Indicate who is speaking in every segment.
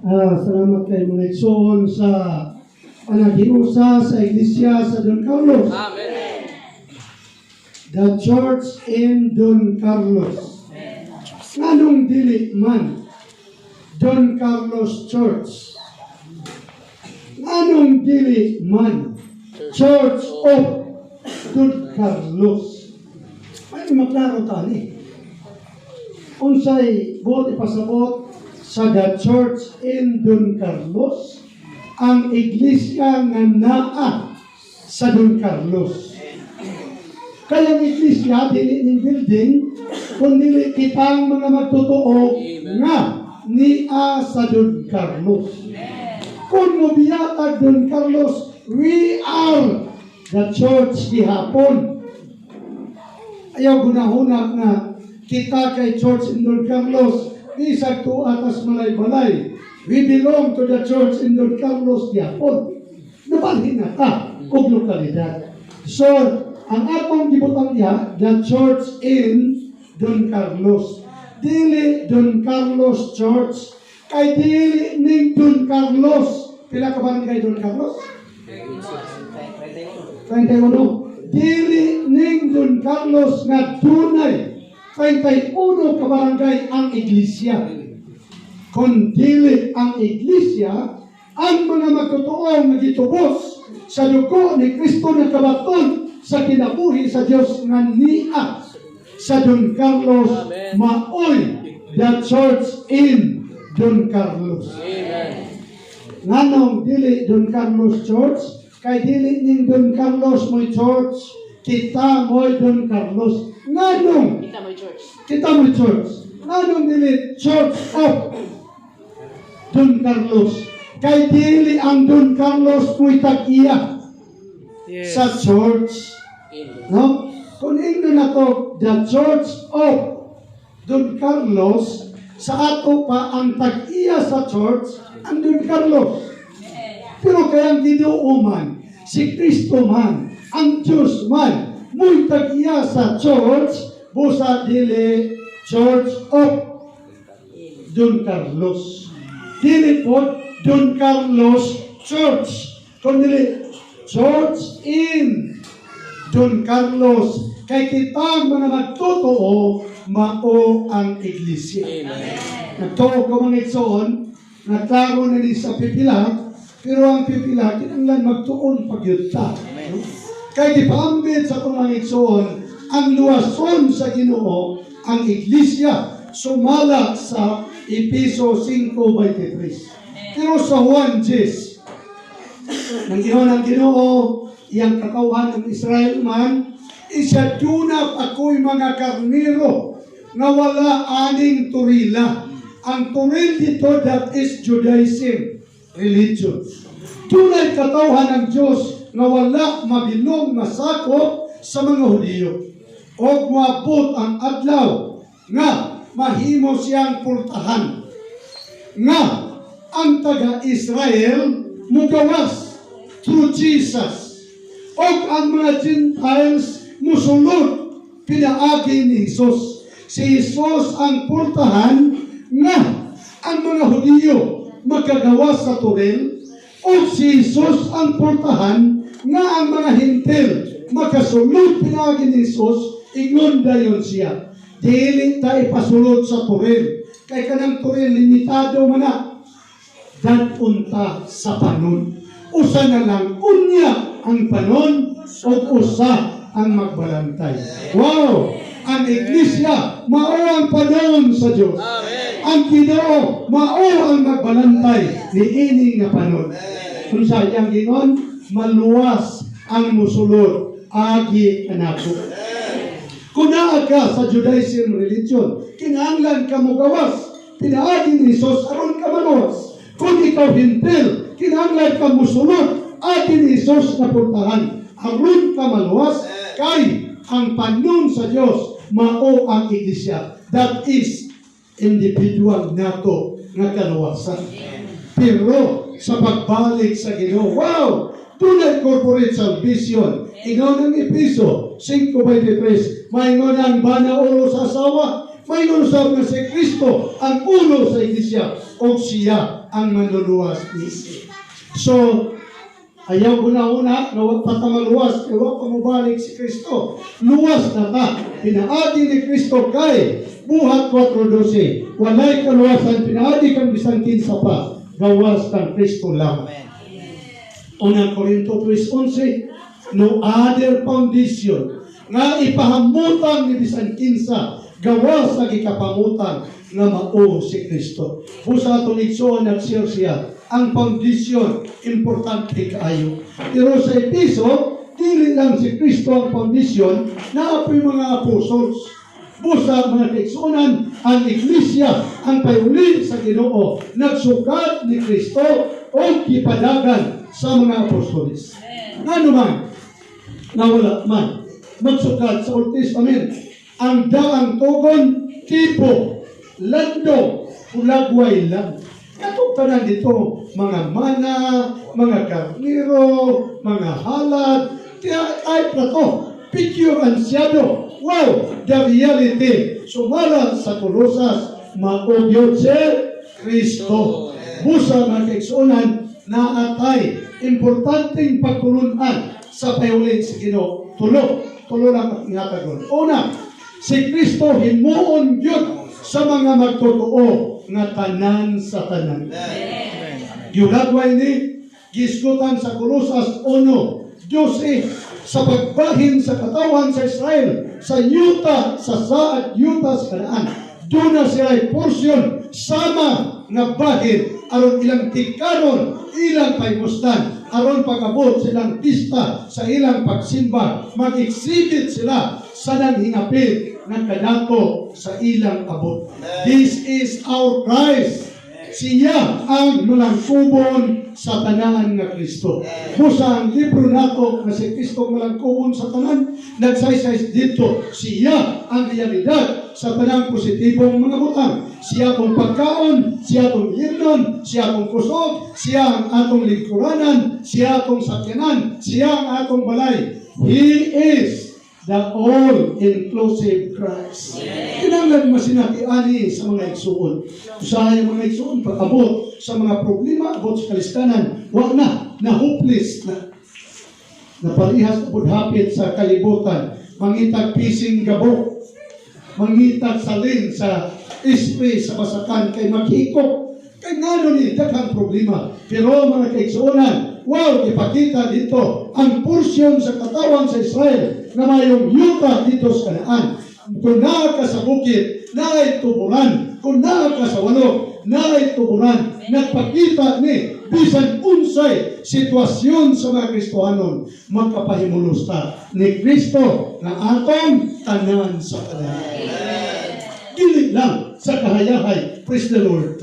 Speaker 1: Salamat kay mga igsoon sa panagiusa sa iglesia sa Don Carlos.
Speaker 2: Amen.
Speaker 1: The church in Don Carlos. Anong dili man Don Carlos Church? Anong dili man Church of Don Carlos? Ay, maklaro tani. Unsay buot ipasabot sa The Church in Don Carlos, ang iglesia nga naa sa Don Carlos. Kaya ang iglesia, dili ning building, kundi kitang mga magtotoo nga niya sa Don Carlos. Kung mabiyatag Don Carlos, we are the church gihapon. Ayaw gunahuna nga kita kay church in Don Carlos, isag to atas malay-balay. We belong to the church in Don Carlos gihapon. Nabalhin na ta og lokalidad. So, ang atong gibutang diha, the church in Don Carlos. Dili Don Carlos Church, kay dili ning Don Carlos. Pila ka barangay Don Carlos? 31. Dili ning Don Carlos nga tunay 31 ka barangay ang iglesia. Kung dili ang iglesia, ang mga magtotoo nga gitubos sa dugo ni Kristo na kabaton sa kinabuhi sa Dios nga niya sa Don Carlos, maoy the church in Don Carlos.
Speaker 2: Amen.
Speaker 1: Nganong dili Don Carlos Church, kay dili ning Don Carlos mo'y church, kita mo'y Don Carlos. Nganong
Speaker 2: Kita mo church.
Speaker 1: kita mo'y church? Nganong dili Church of Don Carlos? Kay dili ang Don Carlos mo'y tag-iya sa church. No? Kung ingno na to, the Church of Don Carlos, sa ato pa ang tag-iya sa church, ang Don Carlos. Pero kaya ang Ginoo man, si Kristo man, ang Diyos man, mo'y tag-iya sa church, busa dili Church of Don Carlos. Dili po Don Carlos Church, kundi Church in Don Carlos. Kay kita mga magtotoo, mao ang iglesia. Nagtuo ko mga igsoon, nagklaro na ni sa pipila, pero ang pipila, kinanglan magtuon pagyuta. Kay gipaambit sa itong mga igsoon, ang luwason sa Ginoo, ang iglesia, sumala sa Episo 5:23. Pero sa 1:10, nang gihon ang Ginoo, iyang kakauhan ng Israel man, isadunap ako'y mga karniro na wala aning turila. Ang turil dito, that is Judaism religion. Tunay katauhan ng Diyos na wala mabilong masakop sa mga Hudiyo. O mabot ang adlaw nga mahimo siyang pultahan nga ang taga-Israel mugawas through Jesus. O ang mga Gentiles musulod pinaagi ni Jesus. Si Jesus ang pultahan nga ang mga Hudiyo magagawa sa turil, o si Jesus ang pultahan nga ang mga hintil makasulod pinaagi ni Jesus, ingon dayon siya. Dili tayo pasulod sa turil, kay kanang turil limitado man na dadunta sa panon. Usa na lang unya ang panon o usa ang magbalantay. Wow! Ang iglesia, mao ang panon sa Diyos. Ang Ginoo, mao ang magbalantay ni ini nga panon. Kung sa iyang gingon, maluwas ang musulod, agi kanako. Kung naa ka sa Judaism religion, kinahanglan ka mo gawas, pinaagi ni Jesus, aron ka maluwas. Kung ikaw hintil, kinahanglan ka musulod, agi ni Jesus na puntahan, aron ka maluwas, kay ang panon sa Diyos, mao ang iglesia. That is individual nato nga kaluwasan. Pero sa pagbalik sa Ginoo, wow! Tunay corporate salvation. Ingon ang Episo 5:23, maingon ang banaulo sa asawa, May usab nga si Kristo ang ulo sa iglesia o siya ang manluluwas mismo. So, ayaw una-una na wag patamaluwas, kaya wag pamubalik si Kristo. Luwas na ta. Pinaagi ni Kristo kay buhat 4:12. Walay kaluwasan, pinaagi kang bisan kinsa pa. Gawas kang Kristo lang. Unang Korinto 3:11, no other foundation nga ipahamutan ni bisan kinsa gawas sa gikapamutan nga mao si Kristo. Busa atong igsoon nagsiya siya ang foundation importante kaayo. Pero sa Episo, dili lang si Kristo ang foundation, naapoy mga apostles. Busa mga kaigsuonan, ang iglesia ang payuli sa Ginoo, nagsukat ni Kristo o kipadagan sa mga apostoles. Ano man, nawala man, magsukat sa Old Testament, ang daang tugon, tipo, lando, ulagway lang. Katong tanan dito, mga mana, mga karniro, mga halad, ay plato, picture ansyado. Wow, the reality. Sumala sa Colosas, maobyod si Kristo. Busa mga kaigsuonan, naatay, importanteng pagtulunan sa payulin si Ginoo. Tulo lang ingatagon. Una, si Kristo himuon yun sa mga magtotoo nga tanan sa tanan. Yulagway ni gisgutan sa Colosas 1:12 sa pagbahin sa katawan sa Israel, sa yuta, sa saat yuta sa Kanaan. Doon na sila portion sama nga bahin aron ilang tikaron, ilang paymustan, aron pagabot silang pista sa ilang pagsimba, mag-exhibit sila sa nang hingapit ng kadato sa ilang abot. This is our Christ. Siya ang malangkubon sa tanan nga Kristo. Busa ang libro nato nga si Kristo malangkubon sa tanan, nagsaysay dito, siya ang realidad sa tanang positibong mga butang. Siya akong pagkaon, siya akong hirnon, siya akong kusog, siya ang atong lingkuranan, siya akong sakyanan, siya ang atong balay. He is the all-inclusive Christ. Kinanglan masinati-ani sa mga igsuon. Usahay ang mga igsuon, pag-abot sa mga problema, abot sa kalistanan, wag na hopeless na. Naparihas na budhapit sa kalibutan, mangitag pising gabo, mangitag salin sa spray sa basakan, kay maghikok, kay ngano ni daghang problema. Pero mga kaigsuonan, wow, ipakita dito ang porsyon sa katawan sa Israel na mayong yuta dito sa Kanaan. Kung naa ka sa bukid, naay tuburan. Kung naa ka sa walog, naay tuburan. Nagpakita ni bisan unsay sitwasyon sa mga Kristohanon, magkapahimulusta ni Kristo na atong tanan sa Kanaan. Dili lang sa kahayahay, praise the Lord.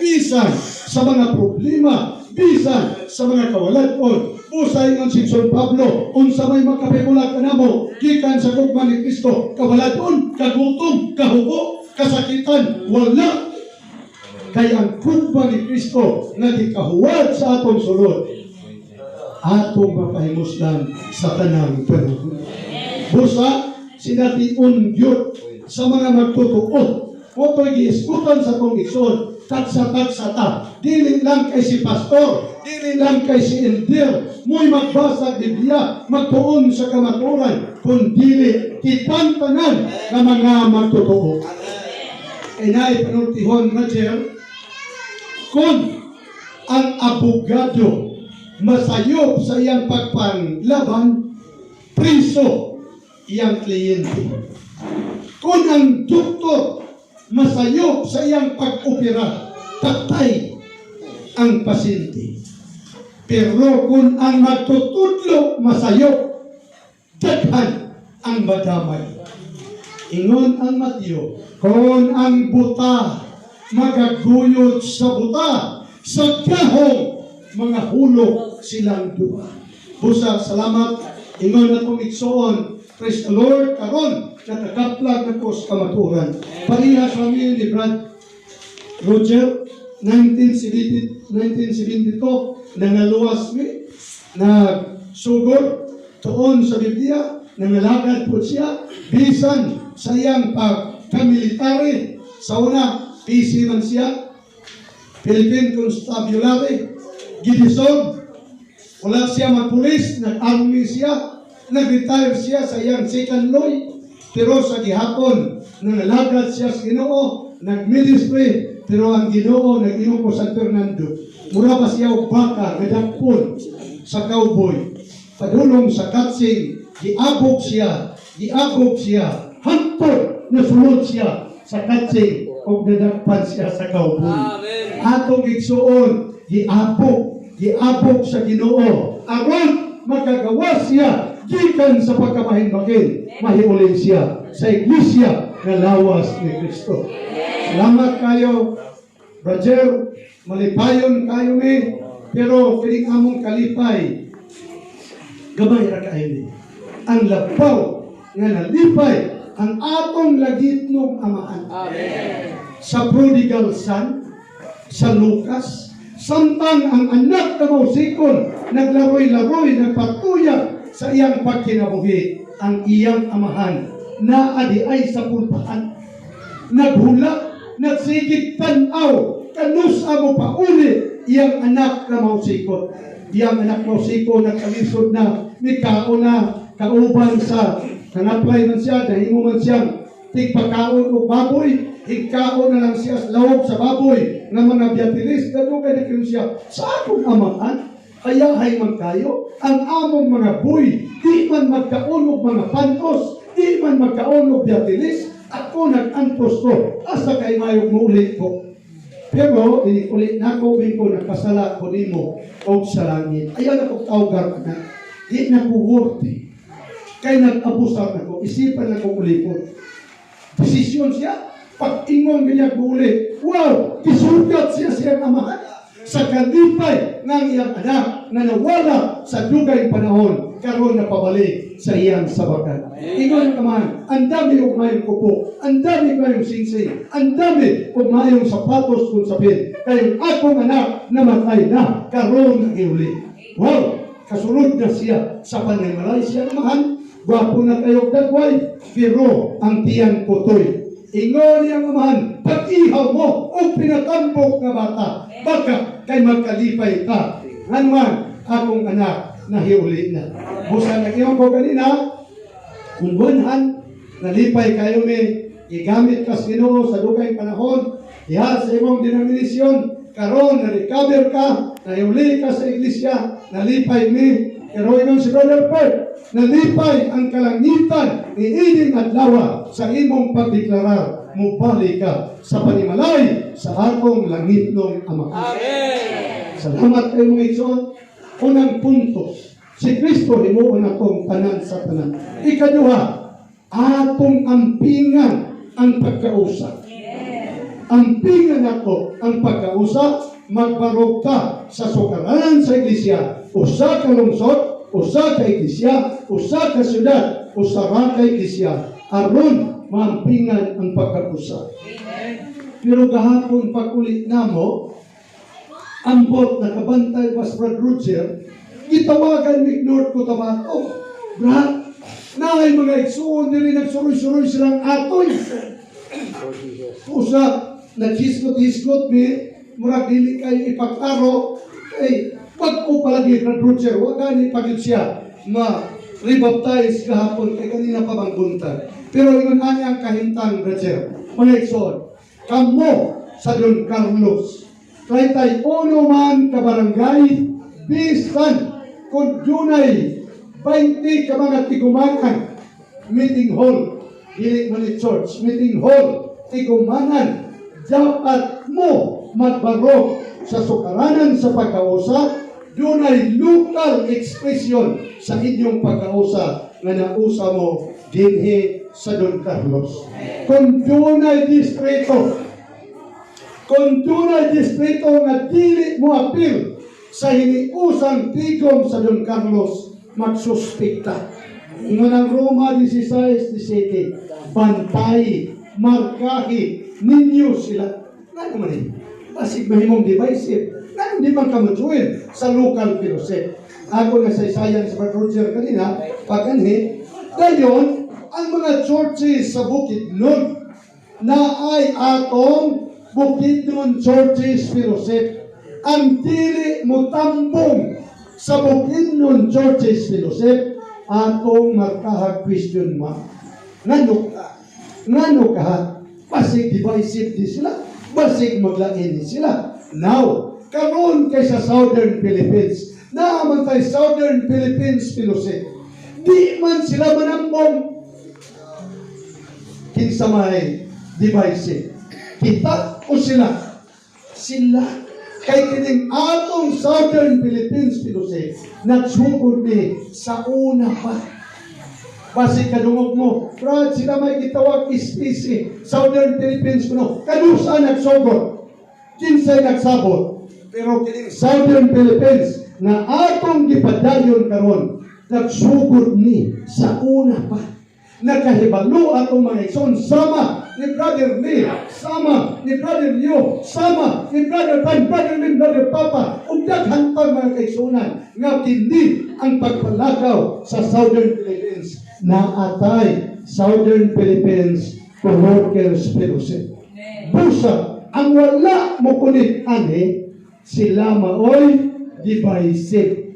Speaker 1: Bisan sa mga problema, bisan sa mga kawalan-on, usay ng Simpson Pablo, unsa may makapimula ka namo, gikan sa gugma ni Kristo, kawalan-on, kagutom, kahubo, kasakitan, wala. Kaya ang gugma ni Kristo nga gikahuwad sa atong sulod, atong mapahimusdan sa tanang panahon. Busa, sinatiun Diyot sa mga magtutuo. Oto'y giiskutan sa tong igsoon, tatsa-tatsa ta. Dili lang kay si pastor, dili lang kay si elder, mo'y magbasa Biblia, magtuon sa kamaturan, kundi kitang tanan na mga magtutuo. Kaya na'y panultihon, Roger, kung ang abogado masayop sa iyang pagpanglaban, priso iyang kliyente. Kung ang doktor masayop sa iyang pag-opera, patay ang pasyente. Pero kung ang magtutudlo masayop, daghan ang madamay. Ingon ang Mateo, kung ang buta magaguyod sa buta, sa kahong mga hulog silang duha. Busa, salamat. Ingon na kong igsoon, praise the Lord, karon nakakaplag na ko sa kamaturan. Parihas kami ni Brad Roger, 1972, nangaluwas mi, nagsugod, tuon sa Biblia, nangalagad po siya, bisan sa iyang kamilitary. Sa una, PC man siya, Philippine Constabulary, gidisog. Wala siya magpulis, nag-army siya, nag-retire siya sa iyang second loy. Pero sa gihapon, nangalagad siya sa Ginoo, nag-ministry, pero ang Ginoo nag-inom ko San Fernando. Mura pa siya og baka, nadagpon sa cowboy. Padulong sa katsing, giabog siya, hantod na sulod siya sa katsing, o nadagpan siya sa cowboy. Atong igsuon, giabog sa Ginoo. Aron magagawa siya gikan sa pagkamahinbakin, mahiulin siya sa iglesia na lawas ni Kristo. Salamat kayo, brother. Malipayon kayo ni, pero piling among kalipay, gamay ra kayo ni. Ang labaw nga nalipay, ang atong lagitnong amahan. Sa prodigal son, sa Lucas, samtang ang anak na mausikon, naglaroy-laroy, nagpatuyag sa iyang pagkinabuhi, ang iyang amahan, naadi ay sa pulpahan. Naghula, nagsigit tanaw, kanus mo pa uli, iyang anak na mausikon. Iyang anak mausikon, nagkalisod na, may kao na, kauban sa, nangaplay man siya, nahingo man siyang, tigpakaon o baboy, higkaon na lang siya sa loob sa baboy, ng mga biyatilis, gano'n kaya na siya, sa akong amahan, kaya hay man kayo, ang among mga buhay, di man magkaunog mga pantos, di man magkaunog biyatilis, ako nag-antos ko, asa kay mayong muulit ko. Pero, ulit na ko, nagpasala ko ni mo, o sa langit. Ayaw na ko tawgar na, di na ko worthy. Kaya nag-abusar na ko, isipan na ko ulipon. Desisyon siya, pag-ingon niya guli, wow, isugat siya siyang amahan sa kalipay ng iyang anak na nawala sa dugay panahon karon na pabalik sa iyang sabakan. Ingon naman, ang dami og mayong kupo, ang dami mayong singsing, ang dami og mayong sapatos kung sapin, kayong akong anak namatay na karon nagiuli. Wow, kasunod na siya sa panimalay siya naman, gwapo na kayong dagway, pero ang tiyan putoy. Ingon niyang amahan, pag-ihaw mo o pinatambok na bata, baka kay magkalipay ka. Nganuman, akong anak na hiuli na. Busa nag-iwan ko kanina, kung bunhan, nalipay kayo igamit ka sa Ginoo sa dugay panahon, iha sa imong denominasyon, karon na-recover ka, nahiuli ka sa iglesia, nalipay pero ingon si Brother Pert, nalipay ang kalangitan ni ining adlaw sa imong pagdeklarar, mubalik ka sa panimalay sa akong langitnong Ama. Amen. Salamat kayo mga igsoon. Unang punto, si Kristo himuon akong tanan sa tanan. Ikaduha, atong ampingan ang pagkausap. Ampingan ako ang pagkausap, magbarog ka sa sukaranan sa iglesia, usa ka lungsod, usa ka iglesia, usa ka syudad, usa ka iglesia, aron maampingan ang pagkausap. Pero gahapon pag-ulit namo, ambot nakabantay pas Brad Roger, gitawagan ni Lord ko tabato. Brad, naay mga igsuon diri nagsuroy-suroy silang atoy. Usa naghisgot-hisgot murag dili kayo ipagtaro kay pag o palagi Brad Roger, wag gani pagid siya ma-rebaptize kahapon kay kanina pa bang buntag. Pero ingon ani ang kahintang Roger, mga igsoon, kamo sa Don Carlos 31 man ka barangay, bisan kung dunay 20 ka mga tigumanan, meeting hall, dili man church, meeting hall, tigumanan, dapat mo magbarog sa sukaranan sa pagkausa, dunay local expression sa inyong pagkausa nga nausa mo dinhi sa Don Carlos. Kung dunay distrito nga dili mo apil sa hiniusang tigom sa Don Carlos, magsuspekta. Ingon ang Roma 16:17, bantay, markahi ninyo sila. Ano man eh? Basig mahimong divisive. Di man kamutsuin sa local piroset. Ako na sa isayan sa Roger kanina, pag-anhi, gayon, ang mga churches sa Bukidnon, na ay atong Bukidnon Churches Fellowship. Ang dili mo tambong sa Bukidnon Churches Fellowship, atong magkahag question mark. Ngano ka? Basig divisive di sila. Basig maglain di sila. Now, karon kay sa Southern Philippines, naaman tayo Southern Philippines Fellowship. Di man sila manambong kinsa may divisive. Kita o sila? Sila. Kay kining atong Southern Philippines Fellowship, nagsugod ni sa una pa. Basi kadungog mo, Brad, sila may gitawag SPC, Southern Philippines kuno. Kanusa nagsugod? Kinsay nagsabot? Pero kining Southern Philippines na atong gipadayon karon, nagsugod ni sa una pa. Nagkahibalo atong mga ison, sama ni Brother Lee, sama ni Brother Leo, sama ni Brother Pan, Brother Lee, Brother Papa, ug daghan pa mga kaisunan nga kindi ang pagpalakaw sa Southern Philippines na atay Southern Philippines Co-workers Fellowship. Busa, ang wala mo kunit ani, sila maoy divisive.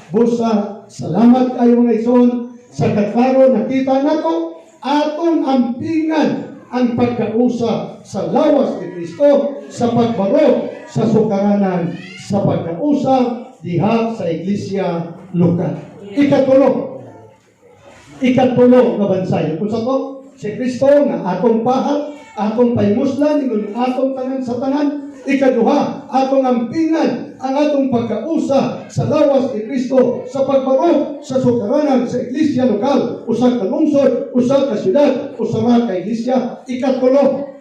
Speaker 1: Busa, salamat kayo mga ison, sa kakaro nakita nato atong ampingan ang pagkausa sa lawas ni Kristo sa pagbaro sa sukaranan sa pagkausa diha sa iglesia lokal. Ikatulo nga bansayon kung sa to si Kristo nga atong pahat, atong paymuslan ingon atong tanan sa tanan. Ikaduha, atong ampingan ang atong pagkausa sa lawas ni Kristo sa pagbaro sa sukaranan sa iglesia lokal, usa ka lungsod, usa ka syudad, usa ka iglesia. Ikatulo,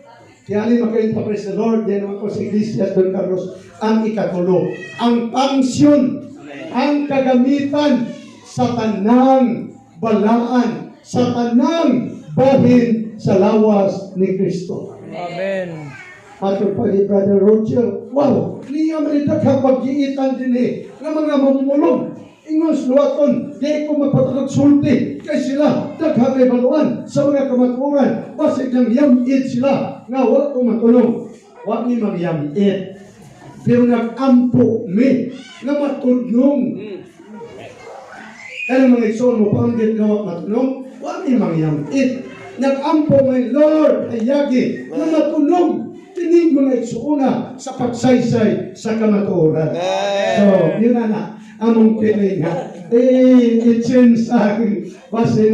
Speaker 1: kaya ni makain pa praise the Lord, yan naman ko sa iglesia Don Carlos. Ang ikatulo, ang pangsyon, ang kagamitan sa tanang balaan, sa tanang bahin sa lawas ni Kristo.
Speaker 2: Amen.
Speaker 1: Ato pa ni Brother Roger, wow, niya manitagha pag-iitan din nga mga mamulong. Ingos luwaton, di ko magpatagsulti kay sila daghang evaluan sa mga kamaturan. Basig ng yamid sila nga wala ko matulong. Wala ni magyamid. Pero nag-ampo mi nga matulong. Kaya mga ison mo panggit nga matulong, wala ni magyamid. Nag-ampo may Lord, ayagi, nga matulong. Tinig mo na isuuna sa pagsaysay sa kamatuoran. So, yun na among piling ha. I-change sa akin. Basta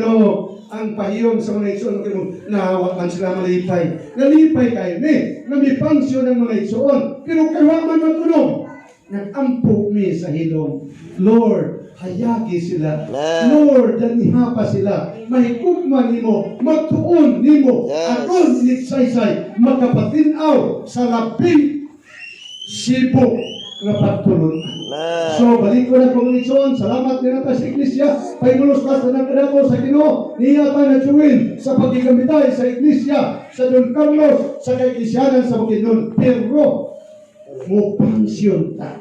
Speaker 1: ang pahiyong sa mga isuon nahawa man sila malipay. Nalipay kayo na may pangsyon ng mga isuon. Pero kawa man matulong. Nag-ampo mi sa hilong. Lord, hayagi sila. Lord, daniha pa sila. Mahigugman nimo, magtuon nimo. Aron nitsaysay, makapatinaw sa labing sibo nga pagtulon. So, balik ko na komunisyon. Salamat din natin sa iglesia. Paimulos ka sa nagkadato sa Ginoo. Niya tayo na tsuwin sa pagkikamitay sa iglesia, sa Don Carlos, sa kaiglesianan sa Bukidnon. Pero, mo pansyon ta.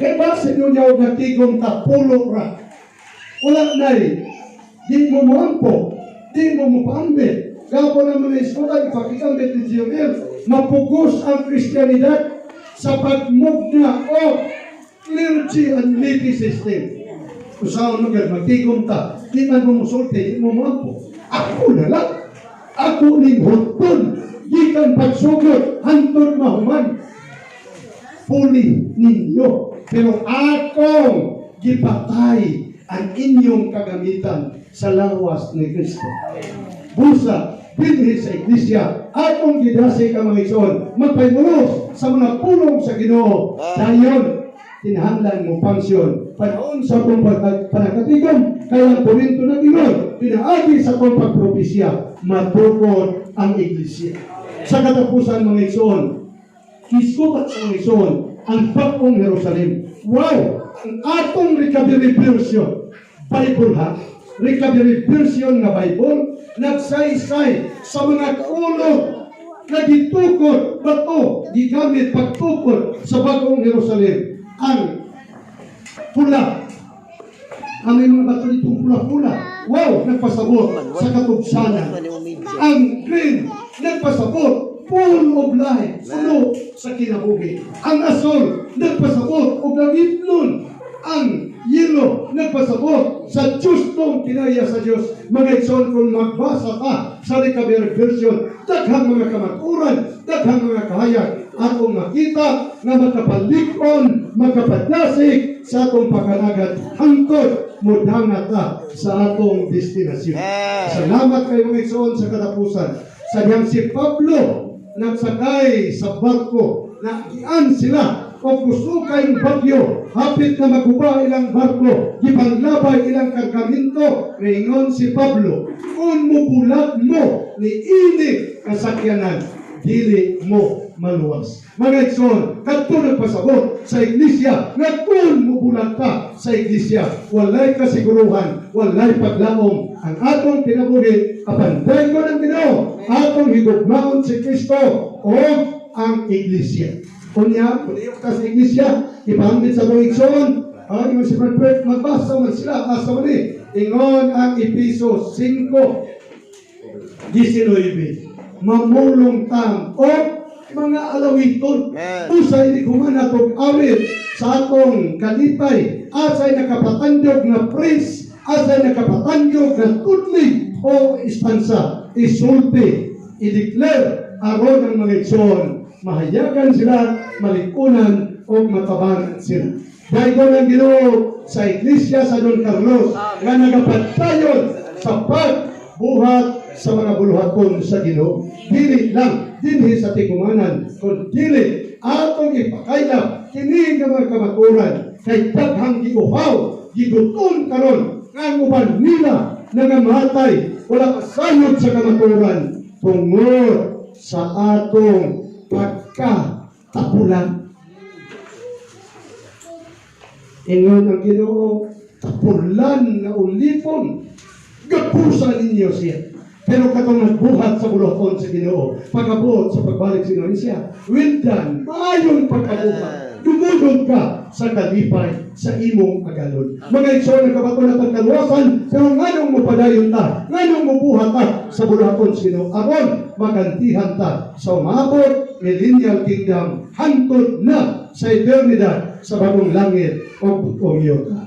Speaker 1: Kaya ba sa inyo niya huwag natigong ta, pulo ra. Wala na di mo muampo, di mo mupambit. Gapo naman na iskola, ipakikambit ni Gioel, mapugos ang Kristiyanidad sa pagmugna o clergy and laity system. Kung saan magtigong ta, di man mo musulti, di mo muampo. Ako na lang. Ako ning hutun, di kang pagsugod, hantod mahuman. Puli ninyo. Pero akong gipatay ang inyong kagamitan sa lawas ni Kristo. Busa, binhi sa iglesia, akong gidasi ka mga ison, magpaymulos sa mga pulong sa Ginoo. Dayon, tinahanglan mo pangsyon. Panaon sa akong panakatigom, kaya puminto ng Ginoo, pinaagi sa akong pagpropisya, matukod ang iglesia. Sa katapusan mga ison, isukat sa mga ison, ang bagong Jerusalem. Wow! Ang atong recovery version, Bible ha? Recovery version na Bible, nagsaysay sa mga kulog na gitukod, bato, gigamit pagtukod sa bagong Jerusalem. Ang pula. Ang mga bato nitong pula-pula. Wow! Nagpasabot sa katugsanan. Ang green nagpasabot full of life, puno sa kinabuhi. Ang asol, nagpasabot og langitlon. Ang yelo, nagpasabot sa justong kinaya sa Diyos. Mga igsoon, kung magbasa ka sa recovery version, daghang mga kamaturan, daghang mga kahayag, atong makita na makapalikon, makapadlasik sa atong pagkanagat hangtod mudhangat ta sa atong destinasyon. Salamat kayo mga igsoon sa katapusan. Sa diyang si Pablo nagsakay sa barko, nakian sila o gusto kayong bagyo, hapit na maguba ilang barko, ipanglabay ilang kargamento, ringon si Pablo, kung mubulat mo ni ini kasakyanan, dili mo maluwas. Mga igsoon, kadto nagpasabot sa iglesia, nga kung mubulat ka sa iglesia, walay kasiguruhan, walay paglaom, ang atong kinabuhi, kapanday ko ng Ginoo, atong higugmaon si Kristo o ang iglesia. Kunya, puliyok ka sa iglesia, ipahambit sa mga igsoon, yung si Brad Bert, magbasa man sila, asa man ingon ang Episo 5:19, mamulong tam o mga alawiton, usay di kumanatog awit sa atong kalipay, asay nakapatandog na praise, asay nakapatandog na tudlig o istansa, isulti, i-declare aron ng mga igsoon, mahayagan sila, malikunan o matabangan sila. Dahil ko ng Ginoo sa iglesia sa Don Carlos nga nagapatayon sa pagbuhat sa mga buluhaton sa Ginoo. Dili lang dinhi sa tigumanan, kung dili atong ipakaylap kini nga mga kamaturan kay daghang giuhaw, gigutom karon nga uban nila nangamatay wala kasayod sa kamaturan tungod sa atong pagkatapulan. Ingon ang Ginoo, tapulan na ulipon, gapusan ninyo siya. Pero katong nagbuhat sa buluhaton sa Ginoo, pagabot sa pagbalik sa Indonesia, well done, maayong pagkabuhat. Dumulog ka sa kalipay sa imong agalon. Mga igsoon, nagkabato na pagkaluwasan, pero nganong mo padayon ta, nganong mo buhat ta sa buluhaton sa Ginoo, aron magantihan ta sa umabot millennial kingdom hangtod na sa eternidad sa bagong langit o butong yun.